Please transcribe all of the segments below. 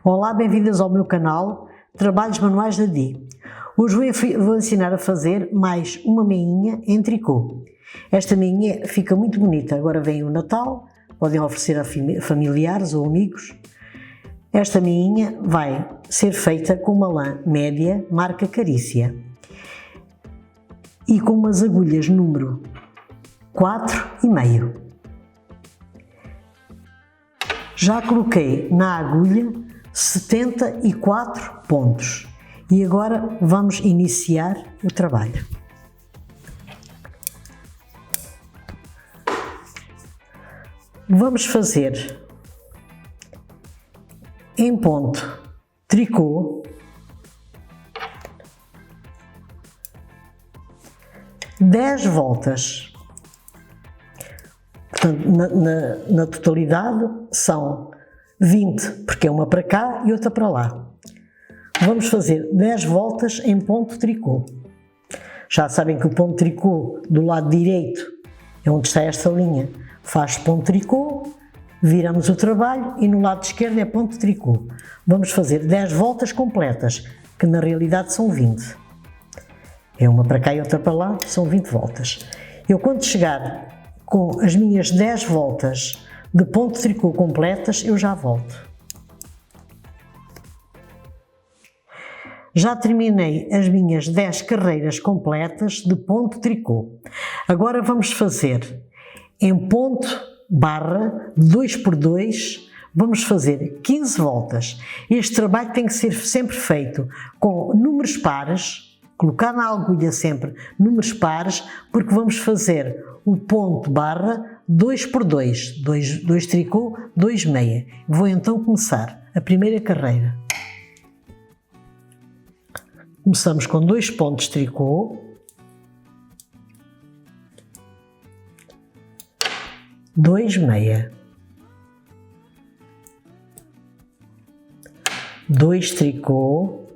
Olá, bem-vindas ao meu canal Trabalhos Manuais da DI. Hoje vou ensinar a fazer mais uma meinha em tricô. Esta meinha fica muito bonita, agora vem o Natal, podem oferecer a familiares ou amigos. Esta meinha vai ser feita com uma lã média, marca Carícia, e com umas agulhas número 4,5. Já coloquei na agulha 74 pontos e agora vamos iniciar o trabalho. Vamos fazer em ponto tricô 10 voltas. Portanto, na totalidade são 20, porque é uma para cá e outra para lá. Vamos fazer 10 voltas em ponto tricô. Já sabem que o ponto tricô do lado direito é onde está esta linha. Faz ponto tricô, viramos o trabalho e no lado esquerdo é ponto tricô. Vamos fazer 10 voltas completas, que na realidade são 20. É uma para cá e outra para lá, são 20 voltas. Eu quando chegar com as minhas 10 voltas de ponto tricô completas, eu já volto. Já terminei as minhas 10 carreiras completas de ponto tricô. Agora vamos fazer em ponto barra 2x2, vamos fazer 15 voltas. Este trabalho tem que ser sempre feito com números pares, colocar na agulha sempre números pares, porque vamos fazer o ponto barra 2x2, 2 tricô, 2 meia. Vou então começar a primeira carreira. Começamos com 2 pontos tricô, 2 meia, 2 tricô,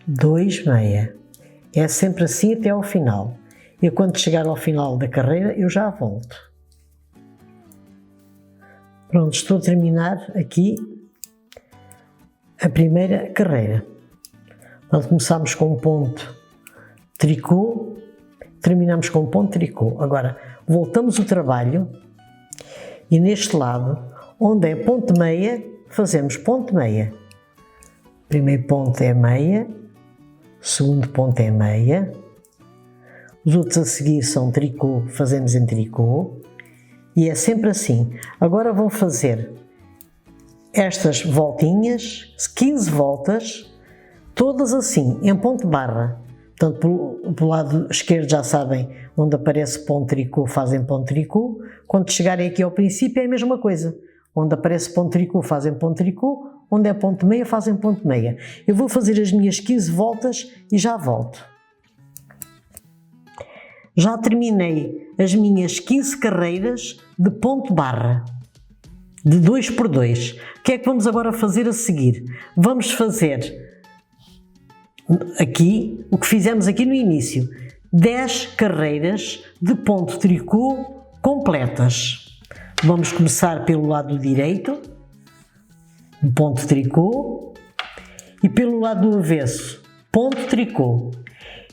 2 meia. É sempre assim até ao final. E quando chegar ao final da carreira, eu já volto. Pronto, estou a terminar aqui a primeira carreira. Portanto, começamos com um ponto tricô, terminamos com um ponto tricô. Agora, voltamos o trabalho e neste lado, onde é ponto meia, fazemos ponto meia. Primeiro ponto é meia, segundo ponto é meia, os outros a seguir são tricô, fazemos em tricô, e é sempre assim. Agora vou fazer estas voltinhas, 15 voltas, todas assim, em ponto barra. Portanto, pelo lado esquerdo já sabem, onde aparece ponto tricô, fazem ponto tricô. Quando chegarem aqui ao princípio é a mesma coisa. Onde aparece ponto tricô, fazem ponto tricô. Onde é ponto meia, fazem ponto meia. Eu vou fazer as minhas 15 voltas e já volto. Já terminei as minhas 15 carreiras de ponto barra, de 2x2. O que é que vamos agora fazer a seguir? Vamos fazer aqui, o que fizemos aqui no início, 10 carreiras de ponto tricô completas. Vamos começar pelo lado direito, ponto tricô, e pelo lado do avesso, ponto tricô.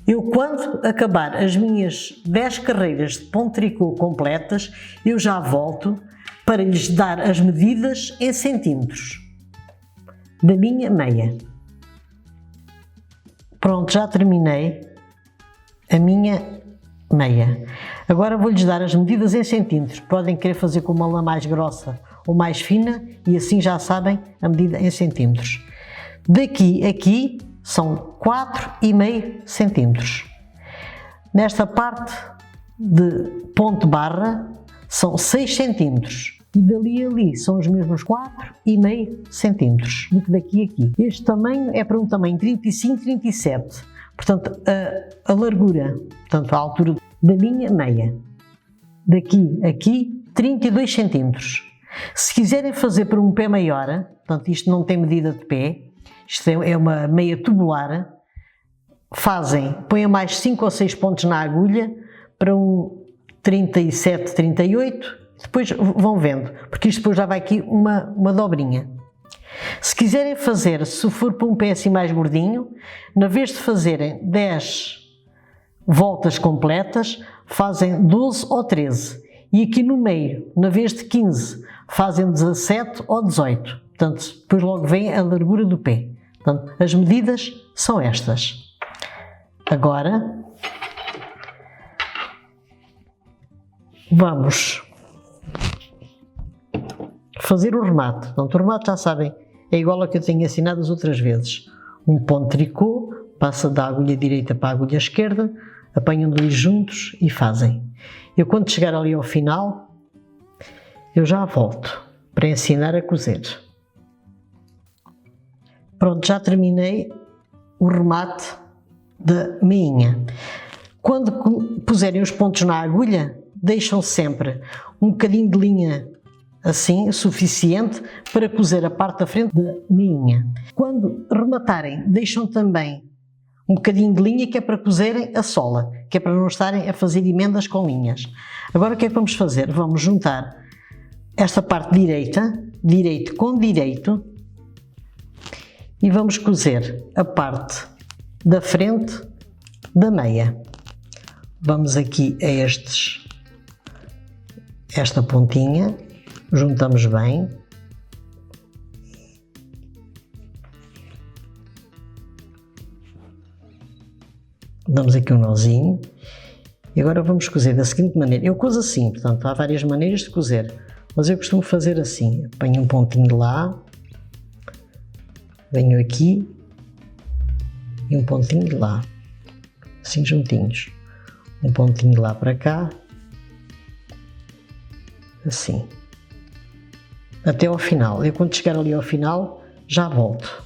Eu quando acabar as minhas 10 carreiras de ponto tricô completas, eu já volto para lhes dar as medidas em centímetros da minha meia. Pronto, já terminei a minha meia. Agora vou-lhes dar as medidas em centímetros. Podem querer fazer com uma lã mais grossa ou mais fina e assim já sabem a medida em centímetros. Daqui a aqui são 4,5 centímetros. Nesta parte de ponto barra são 6 centímetros. E dali a ali são os mesmos 4,5 centímetros do que daqui a aqui. Este tamanho é para um tamanho 35, 37. Portanto, a largura, portanto, a altura da minha meia. Daqui a aqui, 32 centímetros. Se quiserem fazer para um pé maior, portanto, isto não tem medida de pé, isto é uma meia tubular, põem mais 5 ou 6 pontos na agulha para um 37, 38, depois vão vendo, porque isto depois já vai aqui uma dobrinha. Se quiserem fazer, se for para um pé assim mais gordinho, na vez de fazerem 10 voltas completas, fazem 12 ou 13. E aqui no meio, na vez de 15, fazem 17 ou 18. Portanto, depois logo vem a largura do pé. Portanto, as medidas são estas. Agora, vamos fazer o remate. Portanto, o remate, já sabem, é igual ao que eu tenho ensinado as outras vezes. Um ponto de tricô, passa da agulha direita para a agulha esquerda, apanham dois juntos e fazem. Eu, quando chegar ali ao final, eu já volto para ensinar a cozer. Pronto, já terminei o remate da meinha. Quando puserem os pontos na agulha, deixam sempre um bocadinho de linha assim, suficiente para cozer a parte da frente da meinha. Quando rematarem, deixam também um bocadinho de linha, que é para cozerem a sola, que é para não estarem a fazer emendas com linhas. Agora o que é que vamos fazer? Vamos juntar esta parte direita, direito com direito, e vamos cozer a parte da frente da meia. Vamos aqui a esta pontinha, juntamos bem. Damos aqui um nozinho. E agora vamos cozer da seguinte maneira. Eu cozo assim, portanto, há várias maneiras de cozer, mas eu costumo fazer assim. Apanho um pontinho de lá, venho aqui e um pontinho de lá, assim juntinhos. Um pontinho de lá para cá, assim, até ao final. Eu, quando chegar ali ao final, já volto.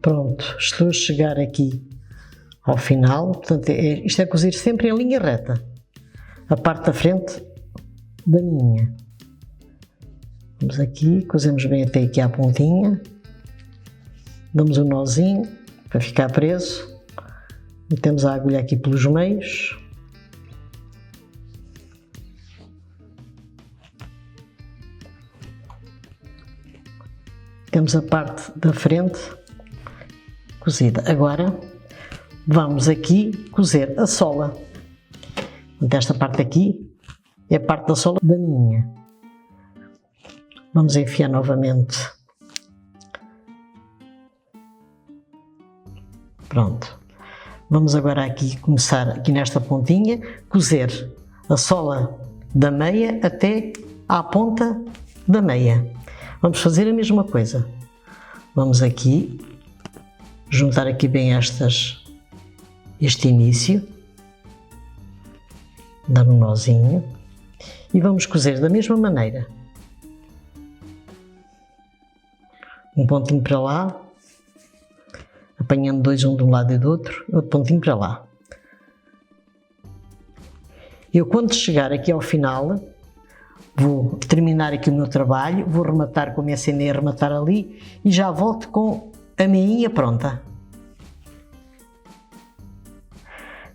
Pronto, estou a chegar aqui ao final. Portanto, isto é cozer sempre em linha reta, a parte da frente da minha. Vamos aqui, cozemos bem até aqui à pontinha, damos um nozinho para ficar preso, metemos a agulha aqui pelos meios, temos a parte da frente cozida. Agora vamos aqui cozer a sola. Esta parte aqui é a parte da sola da minha. Vamos enfiar novamente. Pronto. Vamos agora aqui começar aqui nesta pontinha, cozer a sola da meia até à ponta da meia. Vamos fazer a mesma coisa. Vamos aqui juntar aqui bem este início, dar um nozinho e vamos cozer da mesma maneira. Um pontinho para lá, apanhando dois, um de um lado e do outro, outro pontinho para lá. Eu, quando chegar aqui ao final, vou terminar aqui o meu trabalho, vou rematar como ensinei a rematar ali e já volto com a meinha pronta.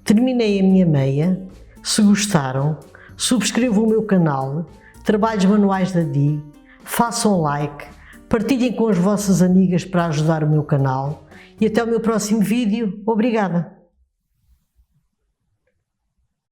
Terminei a minha meia. Se gostaram, subscrevam o meu canal, Trabalhos Manuais da Di, façam like, partilhem com as vossas amigas para ajudar o meu canal e até o meu próximo vídeo. Obrigada!